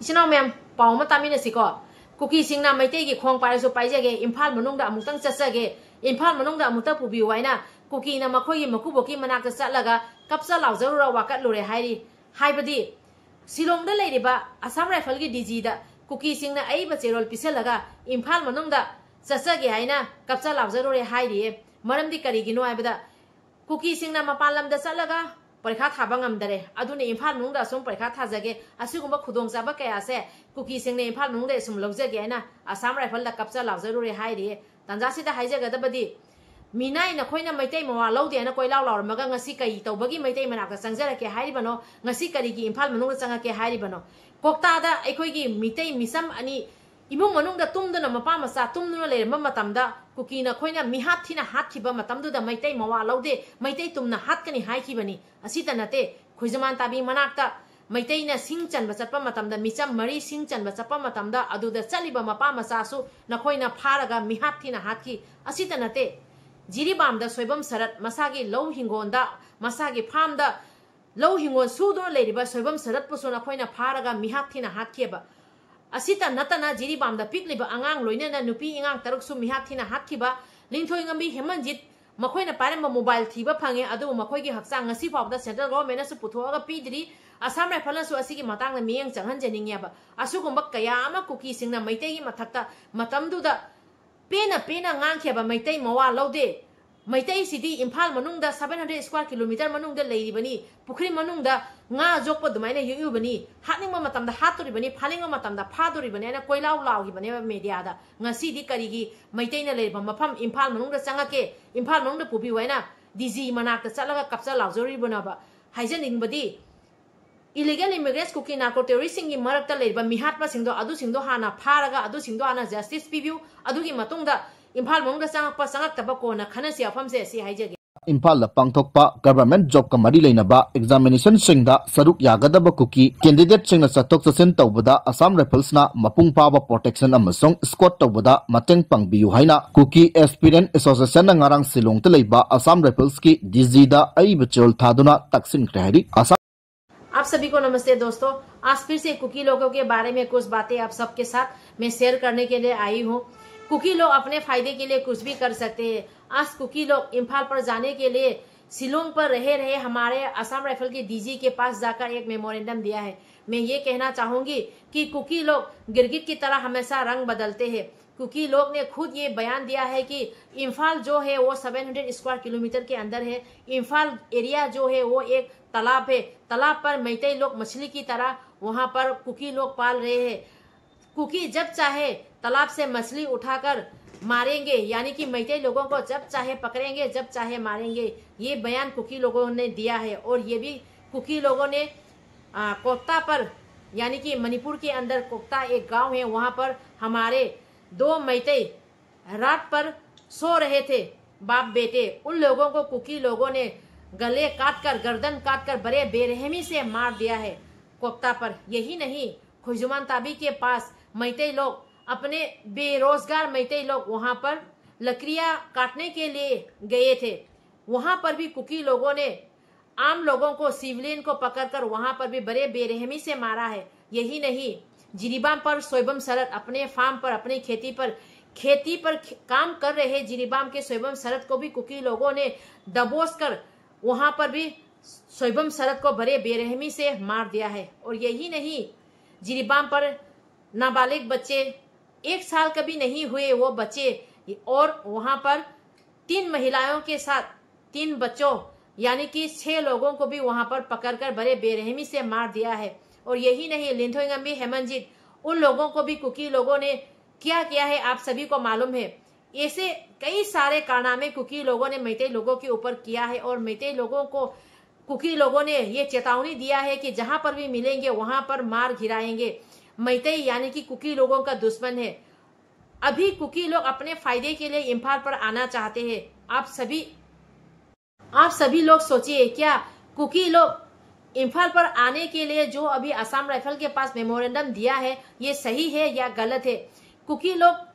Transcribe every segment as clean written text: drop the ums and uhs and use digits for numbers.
इसिनाव ma'am पाव मा तामिनसिको cookie सिंगना Meitei की खोंग पाइसो पाइजेगे Imphal मनुंगदा अमुक्तंग चसगे Imphal मनुंगदा अमुक्ता पुबिउ हाइना cookie ना मखोई मकुबोकी मनाक्ता चलगा कपसा लाउजरुरा वाकटलुरे हाइरी हाइबदी सिलोंगदा लेरिबा असम राइफल की डीजी दा कुकी सिंगना अइबा चेरोल पिसलगा इम्फाल मनुंगदा चसगे हाइना कपसा लाउजरुरे हाइरी मरमदी करिगिनो हाइबदा कुकी सिंगना मपान लमदा चलगा परीक्षा थाबा ngamdare aduna imphal manungda sum parekha thajage asigumba khudong chaba kaya se kuki singne imphal manungda sum logjage aina asam rifle da kapcha lawjaru re hairi tanja sida haijaga dabadi minai na khoina maitai mawa lawde na koi law lawr maga ngasi kai tawbagi maitai manaka changjara ke hairi bano ngasi kari gi imphal manungda changa ke hairi bano kokta da aikoi gi mitai misam ani imung manungda tumduna mapa masa tumduna le matamda kuki na khoina mihat thina hat khiba matamdu da maitai mawa lawde maitai tumna hat kani hai khibani asita nate khoijaman tabi manakta maitai na sing chanba chappa matamda micham mari sing chanba chappa matamda aduda chaliba mapa masa su na khoina pharaga mihat thina hat ki asita nate jiribam da soibam sarat masagi low hingonda masagi farm da low hingon sudo leriba soibam sarat puso na khoina pharaga mihat thina hat khiba asita natana jiribam da pikliba angang loina na nupi ingang taruk su mihat thina hat khiba lingthoi ngambi hemanjit मखोइना पारम mobile थीबा फंगे अदु मखोइगी हक्सांग ngasi फावदा central government सु पुथोगा पीदरी असम राइफल सु असिगी मतंग ना मियंग चंगहन जनिंगयाबा असुगुंबा कया अमा कुकी सिंगना मैतेगी मथक्ता मतमदुदा पेना ngankheba मैतै मवा लौदे मैतै सिदी इम्फाल मनुंगदा 700 स्क्वायर किलोमीटर मनुंगदा लेरिबनी पुखरी मनुंगदा nga jokpa दुमाइना युयुबनी हानिंगमा मतमदा हातुरिबनी फालिंगमा मतमदा फादुरिबनी ना कोइलाउ लाउगिबनी मीडिया दा ngasiदी करिगी मैतैना लेरिबा मफम इम्फाल मनुंगदा चंगाके इम्फाल मनुंगदा पुबि वाइना डीजी मनाक्ता चलगा कपसा लाउजोरिबनाबा हाइजनिंगबदी इलीगल इमिग्रेट्स कुकी नार्को टेररिस्टिंग की मरक्ता लेरिबा मिहात्मा सिंगदो अदु सिंगदो हाना फारगा अदु सिंगदो हाना जस्टिस पिबिउ अदुगी मतुंगदा इम्फाल मनुंगदा चंगकपा चंगक्तबा कोना खनसी अफमसे सि हाइजगे इम्फाल पांथोकपा गवर्नमेंट जॉब का मरी लेनबा एग्जामिनेशन सिंगदा सरुक यागदबा कुकी कैंडिडेट सिंगना चतोक चसिन तौबदा असम राइफल्सना मपुंग पाबा प्रोटेक्शन अमसोंग स्क्वाड तौबदा मतंग पंगबियु हाइना कुकी एस्पिरेंट एसोसिएशन ना ngarang silong te leiba Assam Rifles की डीजी दा अइब चोल थादुना तक्सिन खहरी आप सभी को नमस्ते दोस्तों। आज फिर से कुकी लोगों के बारे में कुछ बातें आप सबके साथ मैं शेयर करने के लिए आई हूँ। कुकी लोग अपने फायदे के लिए कुछ भी कर सकते हैं। आज कुकी लोग इम्फाल पर जाने के लिए शिलोंग पर रहे हमारे असम राइफल के डीजी के पास जाकर एक मेमोरेंडम दिया है। मैं ये कहना चाहूंगी कि कुकी लोग गिरगिट की तरह हमेशा रंग बदलते हैं। कुकी लोग ने खुद ये बयान दिया है कि इम्फाल जो है वो 700 स्क्वायर किलोमीटर के अंदर है। इम्फाल एरिया जो है वो एक तालाब है। तालाब पर मैतई लोग मछली की तरह वहां पर कुकी लोग पाल रहे हैं। कुकी जब चाहे तालाब से मछली उठाकर मारेंगे, यानी कि मैतई लोगों को जब चाहे पकड़ेंगे, जब चाहे मारेंगे। ये बयान कुकी लोगों ने दिया है। और ये भी कुकी लोगों ने कोक्ता पर, यानी कि मणिपुर के अंदर कोक्ता एक गांव है, वहां पर हमारे 2 मैतई रात पर सो रहे थे, बाप बेटे। उन लोगों को कुकी लोगों ने गले काटकर, गर्दन काटकर बड़े बेरहमी से मार दिया है कोक्ता पर। यही नहीं, खुजुमान ताबी के पास मैतई लोग, अपने बेरोजगार मैतई लोग वहां पर लकड़ियां काटने के लिए गए थे। वहां पर भी कुकी लोगों ने आम लोगों को, सिविलियन को पकड़कर वहां पर भी बड़े बेरहमी से मारा है। यही नहीं, जिरीबाम पर सोयबम सरत अपने फार्म पर, अपनी खेती पर काम कर रहे जिरीबाम के सोयबम सरत को भी कुकी लोगों ने दबोच कर वहां पर भी सोयबम सरत को बड़े बेरहमी से मार दिया है। और यही नहीं, जिरीबाम पर नाबालिग बच्चे, 1 साल कभी नहीं हुए वो बच्चे, और वहां पर 3 महिलाओं के साथ 3 बच्चों, यानी कि 6 लोगों को भी वहां पर पकड़कर बड़े बेरहमी से मार दिया है। और यही नहीं, लिंथोइंगम्बी हेमंजित, उन लोगों को भी कुकी लोगों ने क्या किया है आप सभी को मालूम है। ऐसे कई सारे कारनामे कुकी लोगों ने मैतई लोगों के ऊपर किया है। और मैतई लोगों को कुकी लोगों ने ये चेतावनी दिया है कि जहां पर भी मिलेंगे वहां पर मार गिराएंगे। मैतई यानी कि कुकी लोगों का दुश्मन है। अभी कुकी लोग अपने फायदे के लिए इम्फाल पर आना चाहते हैं। आप सभी लोग सोचिए, क्या कुकी लोग इम्फाल पर आने के लिए जो अभी असम राइफल के पास मेमोरेंडम दिया है, ये सही है या गलत है? कुकी लोग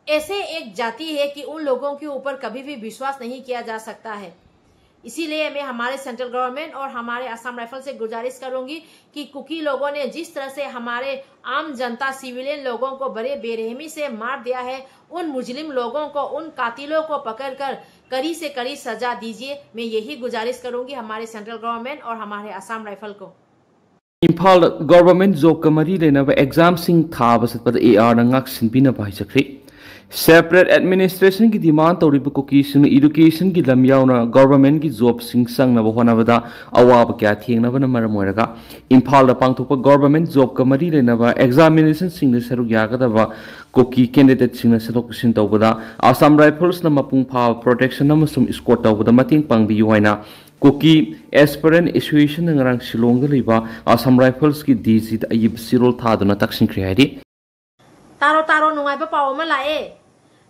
ऐसे एक जाति है कि उन लोगों के ऊपर कभी भी विश्वास नहीं किया जा सकता है। इसीलिए मैं हमारे सेंट्रल गवर्नमेंट और हमारे असम राइफल से गुजारिश करूंगी कि कुकी लोगों ने जिस तरह से हमारे आम जनता सिविलियन लोगों को बड़े बेरहमी से मार दिया है, उन मुजरिम लोगों को, उन कातिलों को पकड़कर कड़ी से कड़ी सजा दीजिए। मैं यही गुजारिश करूंगी हमारे सेंट्रल गवर्नमेंट और हमारे असम राइफल को। इम्फाल गवर्नमेंट जॉब का मरी लेना एग्जाम सिंह था बसत AR नंगाक सिंपीना पाइसक्री सेपरेट एडमिनिस्ट्रेशन की डिमांड तौरीब कुकी एडुकेशन की लम यावना गवर्नमेंट की जॉब सिंह संगनब होनाबदा अवाब क्या थेंगनबना मरम ओइरगा इम्फाल पांगथोप गवर्नमेंट जॉब का मरी लेना एग्जामिनेशन सिंह सरुक यागदबा कुकी कैंडिडेट सिंह सरुक सिन तौबदा असम राइफल्स न मपुंग फा प्रोटेक्शन अमसुम स्कोर तौबदा मतेंग पांगबियु हाइना कुकी एस्पिरेंट एसोसिएशन नंगरांग शिलोंग लेबा असम राइफल्स की डीजी अयिब सिरोल थादुना तक्सिंख्रि हाइदि तारो तारो नुंगाइबा पाव अमा लाए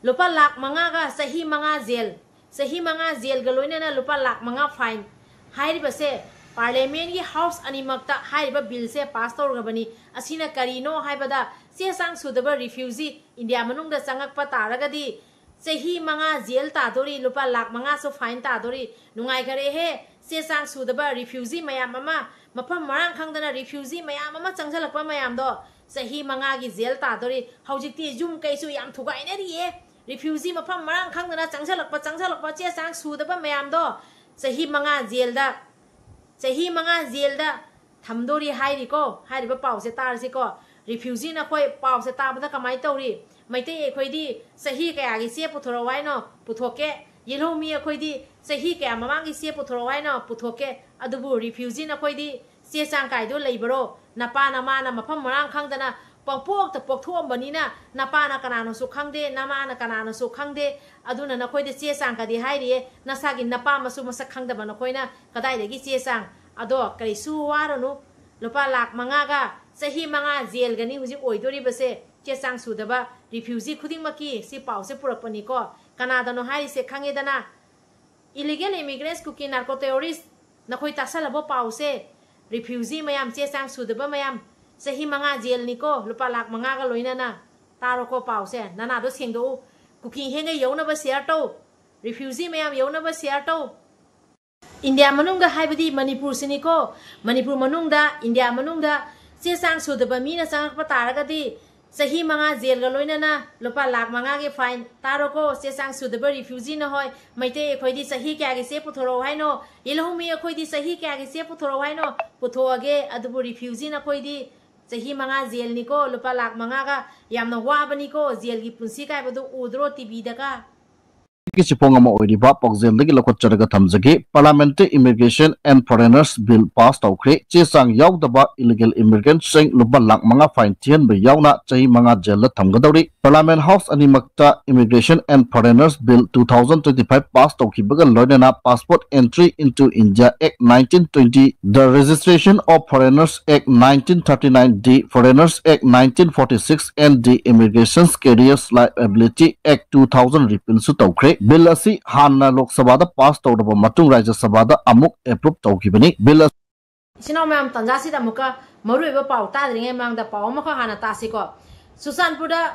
लुपा लाख मंगा का सही मंगा जेल गलोइना लुपा लाख मंगा फाइन हाइरिबसे पार्लियामेंट की हाउस अनिमक्ता हाइरिबा बिल से पास तौरगबनी असिना करिनो हाइबदा से सांग सुदबा रिफ्यूजी इंडिया मनुंगदा चंगकपा तारगदी सही मंगा जेल तादोरी लुपा लाख मंगा सो फाइन तादोरी नुंगाइ करे हे से सांग सुदबा रिफ्यूजी मयाम अमा मफम मरांग खंगदना रिफ्यूजी मयाम अमा चंगजलकपा मयाम दो सही मंगा की जेल तादोरी हौजिक्ति जुम कैसु याम थुगाइने रिए रिफ्यूजी मफम मरांग खंगदना चंगजलकपा चे सांग सुदबा मयाम दो सही मंगा जेलदा थमदोरी हाइरिको हाइरिबा पाउसे तारसिको रिफ्यूजी न कोई पाउसे ताबदा कमाई तौरी मैते एखोइदी सही कयागी से पुथोरो वाइनो पुथोके येलोमी एखोइदी सही कया ममांगी से पुथोरो वाइनो पुथोके अदुबु रिफ्यूजी न कोइदी से सांग काइदो लेबरो नपा नमाना मफम मरांग खंगदना पंपोक त पोकथोमबनिना नपाना कनानोसु खंगदे नमाना कनानोसु खंगदे अदुना नखोइदे से सांग कदि हाइरिए नसागी नपा मसु मसक खंगदबा नखोइना कदाइदगी से सांग अदो करिसु वारनु लुपा लाख मंगागा सही मंगा जेल गनी हुजी ओइदोरिबसे चे सांग सुदबा रिफ्यूजी खुदिंगमकी सि पाउसे पुरकपनिको कनादनो हाइरिसे खंगेदना illegal immigrants Kuki narco terrorist नखोइ तासलबो पाउसे रिफ्यूजी मयाम चे सांग सुदबा मयाम सही मंगा जेल निको लुपा लाख मंगागा लोइनाना तारोको पाउसे ननादो सेंगदो कुकी हेंगे यौनबा शेयर टो रिफ्यूजी मयाम यौनबा शेयर टो इंडिया मनुंगा हाइबदी मणिपुर सिनिको मणिपुर मनुंगा इंडिया मनुंगा से सांग सुदबा मीना चंगकपा तारगदी सही मंगा जेल गलोइनाना लुपा लाख मंगा के फाइन तारोको से सांग सुदबा रिफ्यूजी न होय मैते एखोइदी सही क्यागे से पुथोरो हाइनो इलहुमी एखोइदी सही क्यागे से पुथोरो हाइनो पुथोअगे अदुबु रिफ्यूजी न कोइदी सही मंगा जेल निको लुपा लाख मंगा का यामना वाबनिको जेल की पुंसी कायबदु उद्रो टीवी दका parliamentary immigration and foreigners bill pass तौखरे चेसांग याउदबा इलीगल इमिग्रेंट सिंग लुपा लाख मंगा फाइन थियन याउना चही मंगा जेल थमगदौरी पार्लियामेंट हाउस अनिमक्ता immigration and foreigners bill 2025 pass तौखिबगा लोइना passport entry into India act 1920 the registration of foreigners act 1939 the foreigners act 1946 and the immigration carriers liability act 2000 repeal सु तौखरे बिल असी हाना लोकसभा पास तौरब मतुंग राज्य सभा अमुक एप्रूव तौखिबनी बिल इसिनो मैम तंजासी अमुका मरुइबा पाउ ताद्रिङै मांगदा पाउ मख हाना तासिको सुसानपुरदा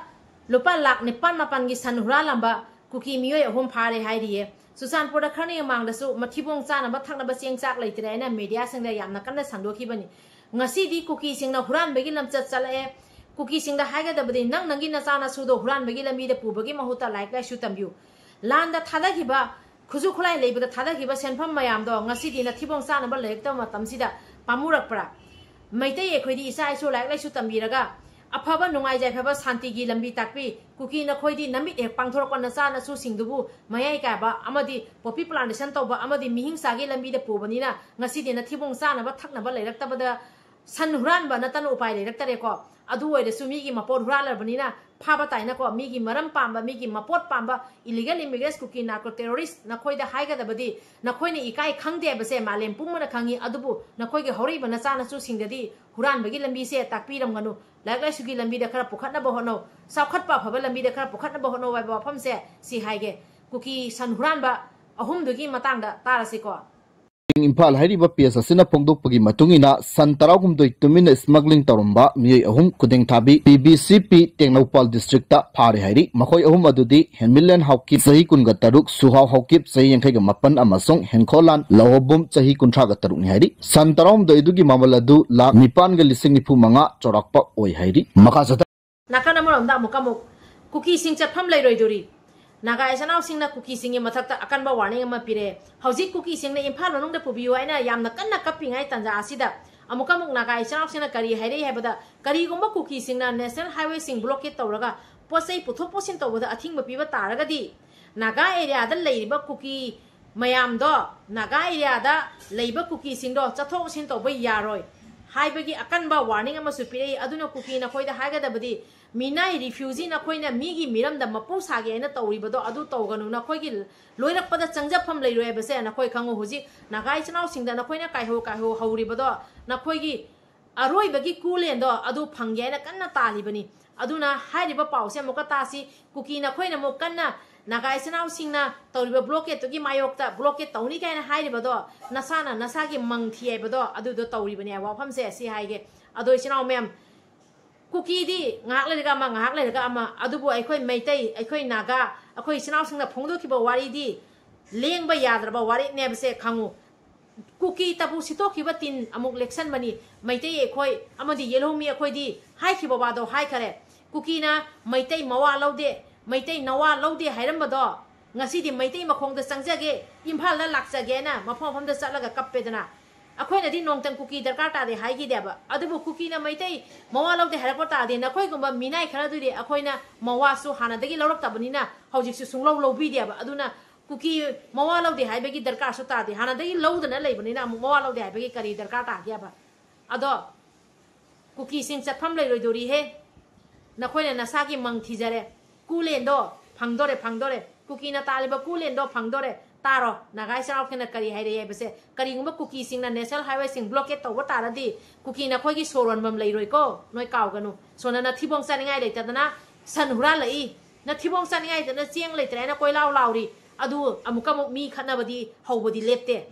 लुपा लाख 9 की सन हुरालंबा कुकी मियोय अहुम फारे हाइरिए सुसानपुरदा खरने मांगदसु मथिबोंग चानबा थंगनबा चेंग चाक लैतरेना मीडिया सिंगदा यामना कन्ना संदोखिबनी ngasi कुकी सिंगना हुरानबगी लमचत चलए कुकी सिंगदा हाइगदबदि नंगी नचाना सुदो हुरानबगी लमीदा पुबगी महुता लाइक लाइसु तंबियु लांदा थादाखिबा खुजु खुलाई लेबदा थादाखिबा सेनफम मयामदो ngasi नथिबोंग चानबा लेकता मतमसिदा पामुरकपरा मैतै एखोइदी इसा इसु लाइक लाइसु तंबिरगा अफबा नुंगाइ जायफबा शांति की लंबी ताकपी कुकी नखोइदी नमित एक पांगथोरक नचा नसु सिंगदुबु मयाइ काबा अमदि पॉपी प्लांटेशन तौबा अमदि मिहिंसागी लंबी द पुबनिना ngasi नथिबोंग चानबा थकनबा लेरक्तबदा सन हुरानबा नतन उपाय लेरक्तरेको अदु ओइरसु मीगी मपोट हुरालबनिना फाबा ताइनको मीगी मरम पांबा मीगी मपोट पांबा illegal immigrants Kuki narco terrorist नखोइदा हाइगदबदि नखोइने इकाई खंगदेबसे मालेम पुंगमना खंगी अदुबु नखोइगे हौरीबा नचानसु सिंगदि हुरानबगी लंबी से ताकपीरमगनु लाइक लंबी खरा पुखटनब होनो साउखटपा फबा लंबी खरा पुखटनब होनो वाइबा वफम से सी हाइगे कुकी सन हुरानबा अहुमदुगी मतांगदा तारसिको इम्फाल हाइरिबा पेज असिना फोंदोकपगी मतुंगिना सन 16 तुमिना स्मगलिंग तौरंबा मियै अहुम खुदेंग थाबी PBCP टेक्नोपाल डिस्ट्रिक्ट फारे हाइरि मखोय अहुम अदुदी हेनमिलन हाउकी सही कुनगा तरुक सुहाव हाउकिप सही यंखैगा मपन अमसोंग हेनखोलान लवबुम सही कुंथ्रागा तरुक नि हाइरि सन 16 इदुगी मामल अदु लाख 9,95,000 चौराकपा ओय हाइरि मखा सता नाका नमरमदा मुकामुक कुकी सिंग चफम लैरोइदोरी नागा एसनाव सिंगना कुकी सिंग मथक्ता अकनबा वार्निंग अमा पिरे हौजिक कुकी सिंगना इम्फाल मनुंगदा पुबियो आइना यामना कन्ना कप्पिंगाय तंजा आसिदा अमुकामुक नागा एसनाव सिंगना करी हाइरे हैबदा करीगुम्बा कुकी सिंगना नेशनल हाईवे सिंग ब्लॉकेट तौरगा पोसै पुथोक पोसिन तौबदा अथिंगबा पिबा तारगदी नागा एरियादा लैरिबा कुकी मयामदो नागा एरियादा लैबा कुकी सिंगदो चथोक सिन तौबा यारोय हाइबगी अकनबा वार्निंग अमा सुपिरे अदुना cookie नखोयदा हागदबदी minai refugee na khoi na migi miram da mapu sage na tawri bado adu tawganu na khoi gi loirak pada changja pham lei roi base na khoi khangu huji na gai chnaw singda na khoi na kai ho hauri bado na khoi gi aroi bagi kulen do adu phangge na kanna tali bani aduna hairi ba pause moka tasi kuki na khoi na mo kanna na gai chnaw singna tawri ba blockade to gi mayok ta blockade tawni kai na hairi bado nasana nasagi mangthi ai bado adu do tawri bani wa pham se si haige ado chnaw mem Kuki दी ngak le ga ma ngak le ga ama adubu aikoi meitei aikoi naga akoi sinau singna phongdo ki ba wari di leng ba yadra ba wari ne bse khangu Kuki tabu sito ki ba tin amuk election bani meitei aikoi amadi yelo mi aikoi di hai ki ba do hai khare Kuki na meitei mawa laude meitei nawa laude hairam ba do ngasi di meitei makhong da sangjage imphal la lakjage na mafom phom da chatlaga kappedana अखोई नदी नोंगतंग cookie दरकार तादे हाइगी देबा अदुबु cookie ना मैतै मवा लौदे हरपो तादे नखोई गुंबा मिनाई खरा दुदे अखोइना मवासु हानादगी लौरक ताबनिना हौजिकसु सुंगलौ लौबी देबा अदुना cookie मवा लौदे हाइबगी दरकार सु तादे हानादगी लौदना लेबनिना मवा लौदे हाइबगी करी दरकार तागेबा अदो कुकी सिंग चफम लैरोइदोरी हे नखोइना नसागी मंग थिजरे कुलेंदो फंगदोरे कुकी ना तालिबा कुलेंदो फंगदोरे तारो नागाई चराव के करी हाइरे बसे करीगुम कुकी सिंग नेशनल हाईवे सिंग ब्लॉकेट तौब तारदी कुकी नखोगी सोरन बम लैरोइको नोय कावगनु सोना न थिबोंग चानिङाइ लैतदना सन हुरा लई न थिबोंग चानिङाइ दना चेंग लैतरे न कोइलाव लाउरी अदु अमुकमुक मी खनबदी हौबदी लेप्ते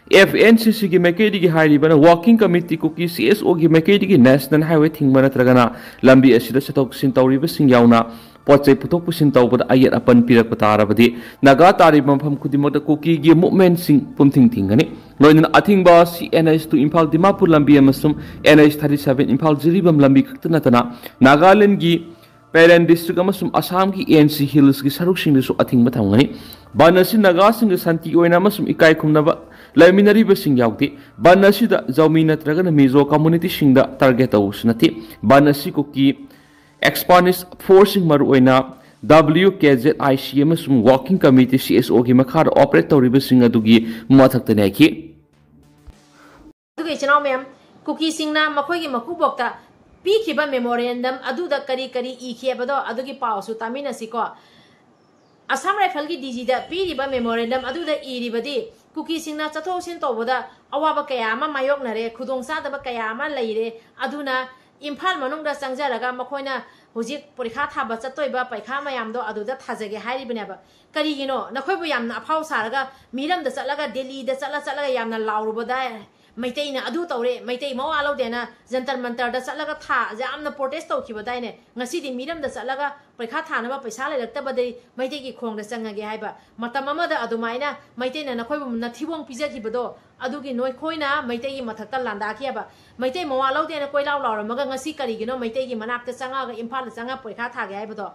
FNCC की मैकेडी की हाइरी बना वॉकिंग कमिटी कुकी CSO की मैकेडी की नेशनल हाईवे थिंग बना तरगना लंबी असिदा चतोक सिन तौरी बसिंग याउना पोचे पुथोक पुसिन तौबद आयत अपन पिरक तारबदी नगा तारी मफम खुदिमत कुकी की मूवमेंट सिंग पुमथिंग थिंगनी लोइना अथिंगबा CNH टू इम्फाल दिमापुर लंबी अमसुम NH 37 इम्फाल जिरिबम लंबी खक्तनतना नागालैंड की पेरेन डिस्ट्रिक्ट अमसुम असम की ANC हिल्स की सरुक सिंगसु अथिंगबा थंगनी बानसि नगा सिंग शांति ओइना अमसुम इकाई खुमनबा लाइमिनरीब सिंग याउती बानसि द जौमी नत्रगन मिजो कम्युनिटी सिंग द टारगेट तौसनति बानसि कुकी एक्सपानिस फोर्सिंग मरुओइना WKZIC अमसुम वॉकिंग कमिटी CSO की मखार ऑपरेट तौरिब सिंग अदुगी मथक्तने की दुगे चनाव मैम कुकी सिंगना मखोगी मकुबोक्ता पीखिबा मेमोरेंडम अदुदा करी करी इखेबदो अदुगी पावसु तामिनसिको असम राइफल की DG दा पीरिबा मेमोरेंडम अदुदा इरिबदी कुकी सिंगना चथोसिन तौबदा अवाबा कयामा मायोगनरे खुदोंसादबा कयामा लैरे अदुना इम्फाल मनुंगदा चंगजरगा मखोइना हुजिक परीक्षा थाबा चतोइबा पैखा मयामदो अदुदा थाजगे हारिबनेबा करिगिनो नखोइबु यामना अफाव सारगा मिरमदा चलगा दिल्लीदा चलगा यामना लाउरुबदा मैतैना अदु तौरे मैतै मवा लौदेना जंतर मंतरदा चलगा था यामना प्रोटेस्ट तौखिबदाइने ngasi मिरमदा चलगा पैखा थानबा पैसा लेलक्तबदै मैतैगी खोंगदा चंगगे हाइबा मतम अमदा अदुमाइना मैतैना नखोइबु नथिबोंग पिजखिबदो अदुगी नोय खोइना मैतैगी मथक्ता लांदाखियाबा मैतै मवा लौदेना कोइलाव लाउरमगा ngasi करिगिनो मैतैगी मनाक्ता चंगागा इम्फाल चंगा पैखा थागे हाइबदो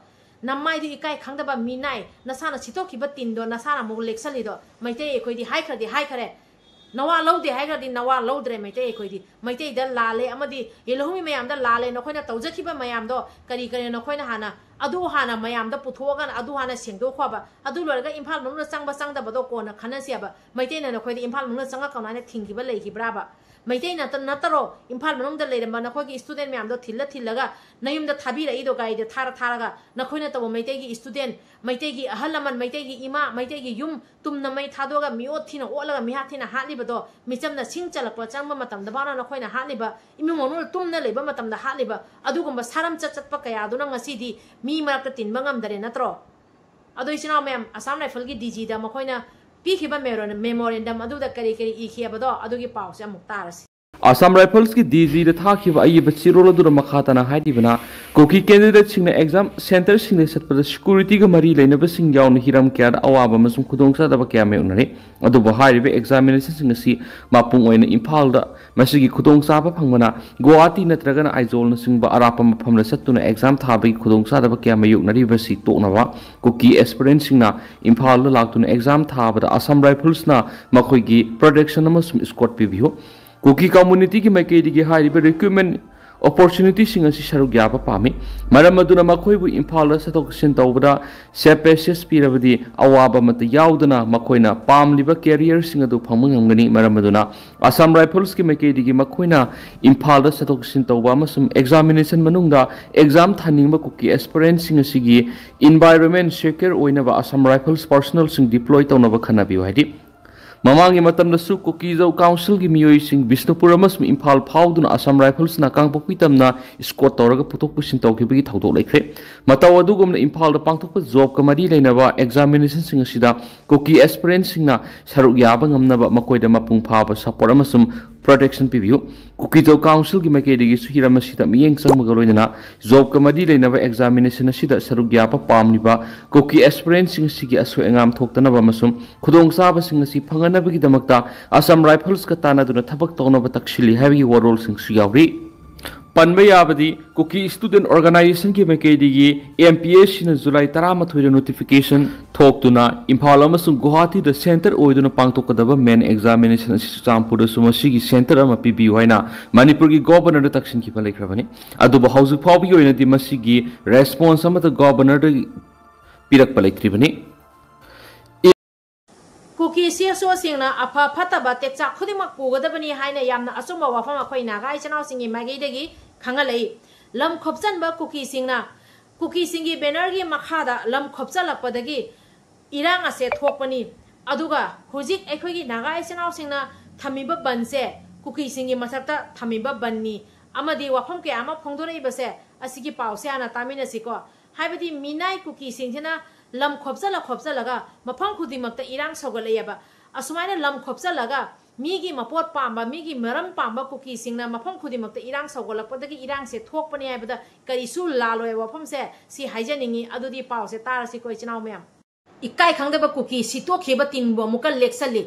नम्माइदु इकाई खंगदबा मिनाई नसाना सितोखिबा तिन्दो नसाना मु लेक्सलिदो मैतै एखोइदी हाइखरे नवा लौदे हाइगरदी नवा लौद्रे मैतै एखोइदी मैतै द लाले अमदी येलोहुमी मयाम द लाले नखोइना तौजखिबा मयाम दो करी नखोइना हाना मयाम द पुथोगन अदु हाना सेंदो खोबा अदु लोरगा इम्फाल मनुना चंगबदो कोना खनसियाबा मैतैना नखोइदी इम्फाल मनुना चंगा कौनाने थिंगिबा लेखिब्राबा मैतैना नतरो इम्फाल मनुंगदा लेरम नखोइगी स्टूडेंट मयाम दो थिल्लगा नयुमदा थाबिरइदो गाइदे थारगा नखोइना तबो मैतैगी स्टूडेंट मैतैगी अहल लमन मैतैगी इमा मैतैगी युम तुमना मै थादोगा मिओ थिना ओलगा मिहा थिना हालिबदो मिचमना सिंग चलकपा चंगबा मतमदा बाना नखोइना हालिबा इमु मनु तुमना लेबा मतमदा हालिबा अदुगुंबा सारम चचतपा कयादुना ngasi मी मरक्ता तिनबा ngamdare natro अदो इसिना मैम असम राइफल की DG दा मखोइना पीखिबा मेमोरेंडम अदुदा करी करी इखिबदो अदुगी पाउसे अमुक तारसी Assam Rifles की DG द थाखिब आई बचिरोल अदुर मखातना हाइदिबना कुकी कैंडिडेट सिंह एग्जाम सेंटर सिंह सतपद सिक्योरिटी का मरी लेनब सिंह यावन हिरम क्या अवाब अमसुम खुदोंगसादब क्या मे उनरे अदुब हाइरिबे एग्जामिनेशन सिंह असि मापुंग ओइन इम्फाल दा मसिगी खुदोंगसाब फंगबना गुवाहाटी नत्रगन आइजोल न सिंह अराप मफम सत्तुना एग्जाम थाबगी खुदोंगसादब क्या मे युनरिबसि तोकनबा कुकी एस्पिरेंट सिंह इम्फाल लाक्तुना एग्जाम थाबदा असम राइफल्स ना मखोइगी प्रोटेक्शन अमसुम स्क्वाड पिबियो कुकी कम्युनिटी की मैकेडी रिक्रूटमेंट अपॉर्चुनिटी सरुक याब पामी मरम अदुना मखोइबु इम्फाल सतोकसिन तौबदा सेपेसेस पीरबदी अवाब मत याउदना मखोइना पामलिबा कैरियर सिंह अदु फंगमंगनी मरम अदुना असम राइफल्स की मैकेडी की मखोइना इम्फाल सतोकसिन तौबा मसुम एग्जामिनेशन मनुंगदा एग्जाम थानिंगबा कुकी एस्पिरेंट सिंह सिगी एनवायरनमेंट सेक्योर ओइनबा असम राइफल्स पर्सनल सिंह डिप्लॉय तौनबा खनाबियो हाइदि ममांगी मतमदसु कुकी जौ काउंसिल की मियोइसिंग बिष्णुपुर अमसुम इम्फाल फाउदुना असम राइफल्स ना कांगपोक्पी तमना स्क्वाड तौरगा पुथोक पुसिन तौखिबगी थौदोक लेख्रे मताव अदुगुमना इम्फाल दा पांगथोकपा जॉब का मरी लेनबा एग्जामिनेशन सिंग सिदा कुकी एस्पिरेंट सिंगना सरुक याबा ngamnaba makoida mapung phaba support amasum protection pibiu kuki jo council ki makedi gi suhiram sida miyeng changmaga loinana job ka madi leinaba examination sida saruk yapa pamniba kuki aspirant sing sigi asu engam thoktana ba masum khudong saba sing si phangana bagi damakta Assam Rifles ka tana duna thabak tawna ba takshili heavy warol sing siyawri Panba yabadi Kuki Student Organization ki मैकेडी की MPS ने जुलाई 13 notification थोक्तुना इम्फाल अमसुंग गुवाहाटी द center ओइदुना पांगथोकदबा main examination चांपुर सुमसी की सेंटर अमा पिबियु हाइना मणिपुर की गवर्नर तक्सिन की पलेख्रबनी अदुब हाउस फाउबी ओइनदि मसिगी रेस्पॉन्स अमत गवर्नर पिरक पलेख्रिबनी कुकी सीएसओ सिंगना अफा फतबा टेक्चा खुदिमक पुगदबनी हाइना यामना असुंबा वाफम अखोइ नागाई चनाव सिंगी मागेदगी खंगलई लम खोपचनबा कुकी सिंगी बैनर की मखादा लम खोपचलपदगी इरांग असे थोकपनी अदुगा हुजिक अखोइगी नागाई चनाव सिंगना थमिबा बनसे कुकी सिंगी मथक्ता थमिबा बननी अमदी वाफम के आमा फोंदोरइबसे असिगी पाउसे आना तामिनसिको हाइबदी मिनाई कुकी सिंगना लम खोपचलगा मफम खुदिमक्ता इरांग सौगलैबा असुमाइना लम खोपचलगा मीगी मपोट पांबा मीगी मरम पांबा कुकी सिंगना मफम खुदिमक्ता इरांग सौगलपदगी इरांग से थोकपनी हाइबदा करिसु लालोय वफम से सी हाइजनिंगी अदुदी पाउसे तारसि कोइ चिनाव मैम इकाई खंगदबा कुकी सितोखेबा तिंगबो मुकल लेक्सली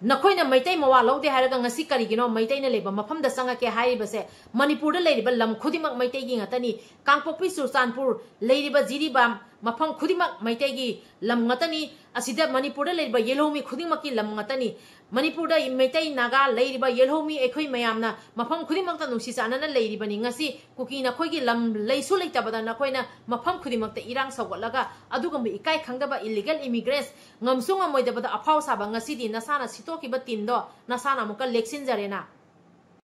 नखोइना मैतै मवा लौदे हारगा ngasi करिगिनो मैतैना लेबा मफम द संगा के हाइबसे मणिपुर द लेरिबा लम खुदिमक मैतै गी ngatani कांगपोक्पी सुरचानपुर लेरिबा जिरिबाम मफम खुदिमक मैतै गी लम ngatani asida मणिपुर द लेरिबा येलोमी खुदिमक की लम ngatani मणिपुर द मैतै नागा लेरिबा येलोमी एखोइ मयामना मफम खुदिमक त नुसी चानना लेरिबनी ngasi कुकी नखोइगी लम लेसु लेतबदा नखोइना मफम खुदिमक त इरांग सौगलगा अदुगम इकाई खंगदबा illegal immigrants ngamsunga moidabada afau saba ngasi di nasana sitokiba tindo nasana muka leksin jarena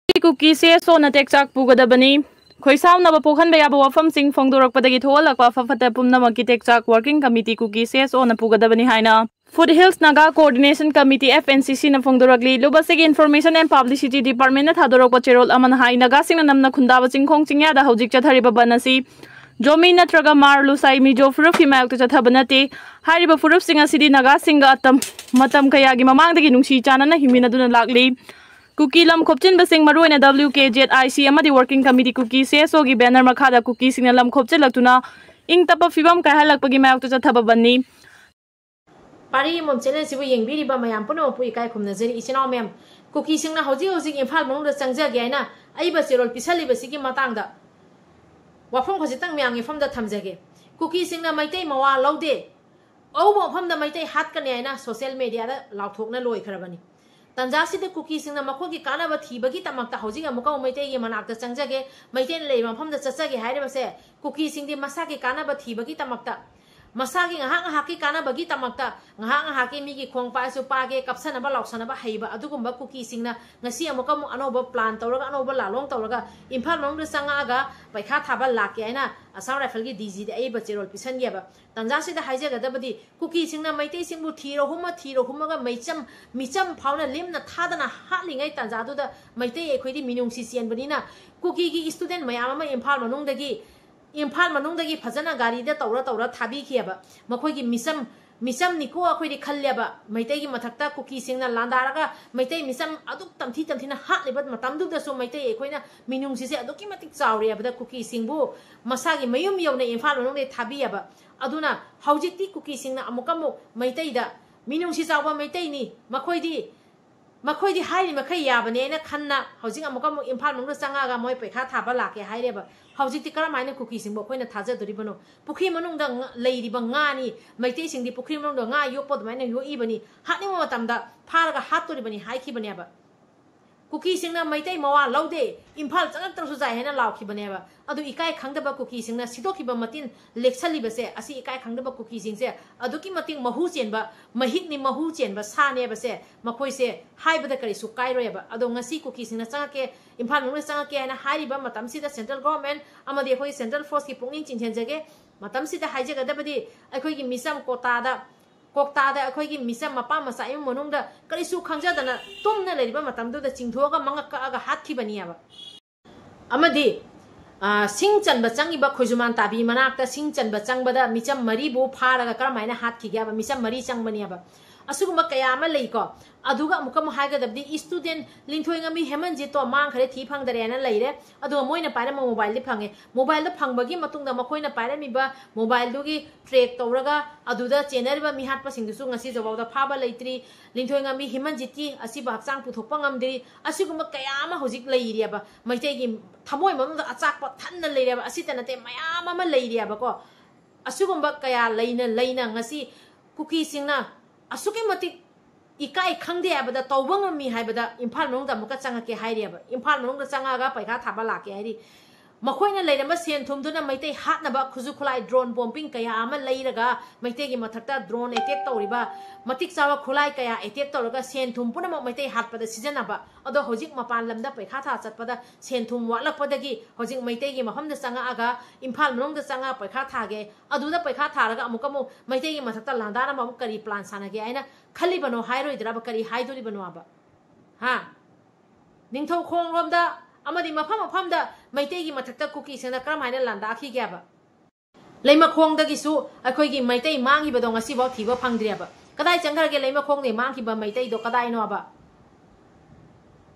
Kuki से सोना टेक्चाक पुगदबनी खोइसाव नब पोखन बया वफम सिंह फोंदोरकपदगी थोलक फफत पुमनमकी टेक्चाक वर्किंग कमिटी कुकी से सोना पुगदबनी हाइना foothills Naga coordination committee FNCC न फोंदोरकली लोबसेगी इन्फॉर्मेशन एंड पब्लिसिटी डिपार्टमेंट न थादोरक चेरोल अमन हाइ नागा सिंह नमना खुंदाब चिंखोंग चिंगयादा हौजिक चथरिबा बनसी जोमी नत्रगा मारलु साइ मिजो फुरुफ की मायक चथब नते हारिबा फुरुफ सिंह असिदी नागा सिंह अतम मतम कयागी ममांगदगी नुंसी चानना हिमिनदुना लागली कुकी लम खोपचिन बसिंग मरुएना WKZIC अमदी वर्किंग कमिटी कुकी CSO की बैनर मखादा कुकी सिंह लम खोपचिलक्तुना इंग तप फिबम काहलक्पगी मायक चथब बन्नी पारी मोम चैनल सिबु येंगबिरिबा मयाम पुनो पुइ काय खुमनजरी इचिनाव मैम कुकी सिंगना हौजिक इम्फाल मनुंग चंगजगे आइना अइबा चेरोल पिसलिबसिगी मतांगदा वाफम खजितंग म्यांगी फमदा थमजगे कुकी सिंगना मैतै मवा लौदे औबो फमदा मैतै हातकने आइना सोशल मीडिया दा लाउथोकना लोइखरबनी तंजासिद कुकी सिंगना मखोगी कानाबा थीबगी तमक्ता हौजिक अमुका मैतैगी मनाक्ता चंगजगे मैतैन लेबा फमदा चचगे हाइरबसे कुकी सिंगदी मसागी कानाबा थीबगी तमक्ता मसागी ngahak कानाबगी तमक्ता ngahak मीगी खोंग पासु पागे कपसनबा लाउसनबा हैबा अदुगुम्बा cookie सिंगना ngasi amuka mu anoba plan tawraga anoba lalong tawraga imphal nong sangaga paikha thaba lake aina Assam Rifle gi DG de ai bachirol pisan geba tanjasi da haijaga dabadi kuki singna maitei singbu thiro huma ga micham phauna limna thadana hatlingai tanjadu da maitei ekhoi di minung si sian banina kuki gi student mayam ma imphal manung dagi फजना गाड़ी तौर थाबीब मखोगी मिसम निको अखोइदि खल्लेबा मैतै की मथक्ता cookie सिंगना लांदारगा Meitei मिसम अदुक तमथी हाटलेबा मतमदुदसु Meitei एखोइना मिनुंगसिसे अदुकी मतिक चावरेबदा cookie सिंगबु मसागी मयुम यौना Imphal मनोंगे थाबियाबा अदुना हाउजिक्ति cookie सिंगना अमुकमु मैतैदा मिनुंगसि चावबा मैतैनी मखोइदि हाइरि मखै याबनेना Khanna हौजिक अमुकमु Imphal मनोंग चंगागा मोय पैखा थाबा लाके हाइरेबा हौजिक्ति करमाइना cookie सिंगबु अखोइना थाजदोरिबनो पुखि मनोंगदा लैरिबा ngaनी Meitei सिंगदि पुखि मनोंगदा nga योक्पो दमाइना योइबनी हानिमो मतमदा फारगा हातोरिबनी हाइखिबनेबा cookie सिंगना Meitei मवा लौदे इम्फाल चंगत्रसु जाय हेना लाउखिबनेबा अदु इकाई खंगदबा कुकी सिंगना सिदोखिबा मतिन लेक्सलिबसे असि इकाई खंगदबा कुकी सिंगसे अदुकी मतिन महु चेनबा महिकनि महु चेनबा सानेबसे मखोइसे हाइबदा करिसु काइरोयबा अदु ngasi कुकी सिंगना चंगके इम्फाल मनोंग चंगके हेना हाइरिबा मतमसिदा सेंट्रल गवर्नमेंट अमदि अखोइ सेंट्रल फोर्स की पुंगिंग चिंचेनजगे मतमसिदा हाइजगदबदि अखोइगी मिसम कोक्तादा अखोइगी मिसम मपा मसाइम मनोंगदा करिसु खंगजदना तुमना लेरिबा मतमदुदा चिंथोगा मंगक्कागा हातखिबनियाबा अमदि सिंग चनबा चंगिबा खोजुमान ताबी मनाक्ता सिंग चनबा चंगबदा मिचम मरीबु फारगा करमाइना हातखिग्याबा मिचम मरी चंगबनियाबा असुगुम्बा कया अमा लैको अदुगा अमुकम हाइगदबदि स्टूडेंट लिंथोइंगमी हेमनजितो मांगखरे थी फंगदरेना लैरे अदुगा मोइना पाइरम मोबाइल दि फंगे मोबाइल द फंगबगी मतुंगदा मखोइना पाइरमिबा मोबाइल दुगी ट्रैक तौरगा अदुदा चेनरबा मिहाटपा सिंगदुसु ngasi जबावदा फाबा लैत्रि लिंथोइंगमी हेमनजितकी असिबा हक्चांग पुथोकपा ngamदि असुगुम्बा कया अमा होजिक लैरियाबा मैतैगी थमोय मनुंगदा अचाकपा थन्ना लैरियाबा असितनते मयाम अमा लैरियाबा को असुगुम्बा कया लैना ngasi कुकी सिंगना असुके मतिक इकाई खंगदे आबदा तौबंगमी हाइबदा इम्फाल मनोंगदा मुका चंगके हाइरियाबा इम्फाल मनोंगदा चंगागा पैखा थाबा लाके हाइरि मखोइना लैरम सेन थुमदुना मैतै हातनबा खुजु खुलाई ड्रोन बॉम्बिंग कया अमा लैरगा मैतैगी मथक्ता ड्रोन अटैक तौरिबा मतिक चावा खुलाई कया अटैक तौरगा सेन थुम पुनम मैतै हातपदा सिजनबा अदो होजिक मपान लमदा पैखा था चतपदा सेन थुम वालकपदगी होजिक मैतैगी महमदा चंगागा इम्फाल मनोंगदा चंगा पैखा थागे अदुदा पैखा थारगा अमुकमु मैतैगी मथक्ता लांदाना मम करी प्लान सानगे आइना खलिबनो हाइरोइद्राबा करी हाइदोरिबनो आबा हा निंथौ खोंगरोमदा अमदि मफम मैतैगी मथक्ता कुकी सिंगना करमाइना लांदाखिग्याबा लैमा खोंगदगिसु अखोइगी मैतै मांगिबदो ngasiबो थिबो फंगद्रियाबा कदाइ चंगरगे लैमा खोंगदे मांगिबा मैतैदो कदाइनो आबा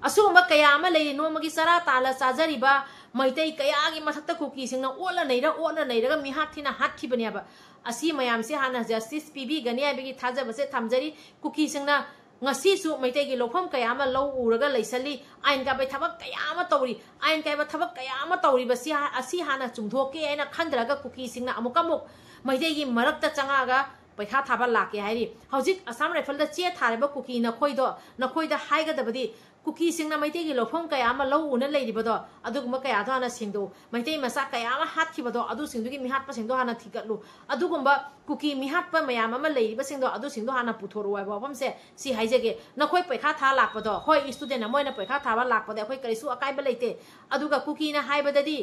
असुगुम्बा कया अमा लैरि नोमगी सरा ताला चाजरिबा मैतै कयागी मथक्ता कुकी सिंगना ओला नैरगा मिहाथिना हातखिबनियाबा असि मयामसे हाना जस्टिस पीबी गनि आबेगी थाजबसे थमजरी कुकी सिंगना ngasisu मैतैगी लोफम कया अमा लौ उरगा लैसली आइन का थबक कया अमा तौरी आइन का थबक कया अमा तौरी बसी असि हाना चुंथोके आइना खंद्रगा कुकी सिंगना अमुकमुक मैतैगी मरक्ता चंगागा पैखा थाबा लाके हाइरि हौजिक असम राइफल द चे थारेबा कुकी नखोइदा हाइगदबदि कुकी सिंगना मैतैगी लोफम कया अमा लौ उना लैरिबदो अदुगुम कया थाना सिंगदो मैतै मसा कया अमा हातखिबदो अदु सिंगदुगी मिहातपा सिंगदो हाना थिगतलु अदुगुम्बा कुकी मिहातपा मयाम अमा लैरिबा सिंगदो अदु सिंगदो हाना पुथोरो वाइबा बमसे सि हाइजेगे नखोइ पैखा था लाकपदो होय स्टूडेंट मोइना पैखा थाबा लाकपदो अखोइ करिसु अकाइबा लैते अदुगा कुकीना हाइबददि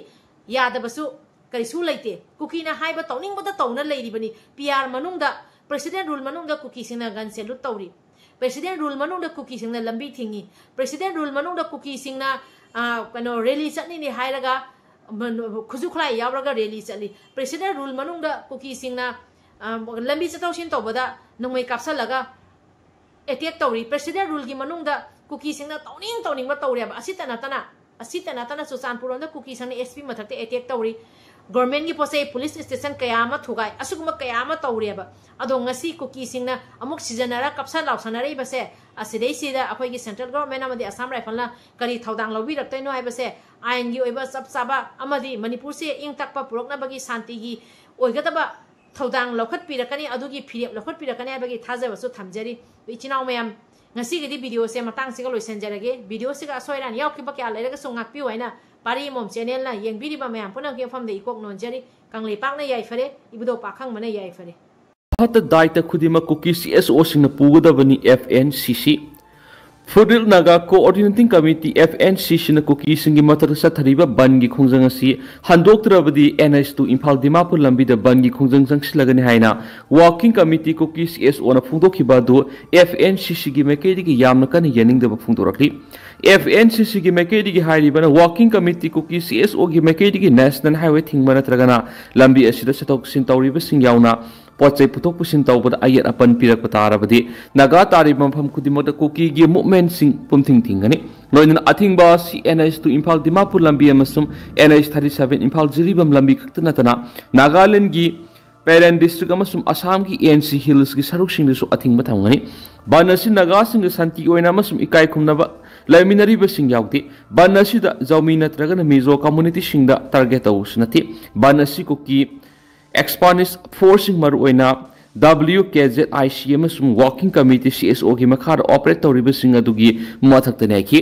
यादबसु करिसु लैते कुकीना हाइबा तौनिंगबदा तौना लैरिबनी पीआर मनुंगदा प्रेसिडेंट रूल मनुंगदा कुकी सिंगना गन सेलुट तौरी प्रेसिडेंट रूल मनुंगदा कुकी सिंगना लंबी थिंगी प्रेसिडेंट रूल मनुंगदा कुकी सिंगना कनो रैली चटनी हाइरगा खुजु खुलाई यावरगा रैली चली प्रेसिडेंट रूल मनुंगदा कुकी सिंगना लंबी चतौसिन तौबदा नोंमै कापसलगा अटैक तौरी प्रेसिडेंट रूल की मनुंगदा कुकी सिंगना तौनिंग तौरेबा असितना सुचानपुरम कुकी सिंगना एसपी मथक्ते अटैक तौरी गवर्नमेंट की पोसे पुलिस स्टेशन कया थुगाई असुगुम कया तौरेबा अदो ngasi कुकी सिंगना अमुक सिजनरा कपसा लाउसनरे बसे असिदैसिदा अखोइगी सेंट्रल गवर्नमेंट अमदि असम राइफलना करी थौदांग लौबिरक्तैनो हाइबसे आइनगी ओइबा चपचाबा अमदि मणिपुर से इंगतकपा पुरकनबगी शांतिगी ओइगदबा थौदांग लौखतपिरकनी अदुगी फिरेप लौखतपिरकनी हाइबगी थाजबसु थमजरी इचिनाव मयाम ngasi video se matang siga loisenjarage video siga soiran yaukhiba kya leiraga sungakpi waina pari mom channel na yengbiriba mayam punang ke famde ikok nonjari kangli pakna yai fare ibudo pakhang mana yai fare hata daita khudima Kuki CSO singna pugadabani FNCC Federal Naga Coordinating Committee FNCC na Kuki singi mathak sathariba bangi khongjang asi handoktrabadi NS2 Imphal Dimapur lambi da bangi khongjang jangsilagani haina Working Committee Kuki CSO na phungdokhiba do FNCC gi mekedi gi yamna kan yening da phungdorakli FNCC gi mekedi gi hairiba na Working Committee Kuki CSO gi mekedi gi National Highway thingma natragana lambi asida satok sin tawriba sing yauna पोचे पुथोक पुसिन तौबद अयत अपन पिरक पतारबदि नागा तारि मफम खुदिमत कुकी गी मूवमेंट सिंग पुमथिंग थिंगनी लोइन अथिंगबा CNH to इम्फाल दिमापुर लंबी अमसुम NH 37 इम्फाल जिरिबम लंबी खक्तनतना नागालैंड की पेरेंट डिस्ट्रिक्ट अमसुम असम की ANC हिल्स की सरुकसिंगदसु अथिंगबा थंगनी बानसी नागासिंग शांति ओइना अमसुम इकाई खुमनबा लाइमिनरीबसिंग याउती बानसीदा जौमी नत्रगन मिजो कम्युनिटी सिंगदा टारगेट तौसनति बानसी कुकी एक्सपानिस फोर्सिंग मरु ओइना WKZIC अमसुम वर्किंग कमिटी CSO की मखार ऑपरेट तौरिबसिंग अदुगी मथक्तने की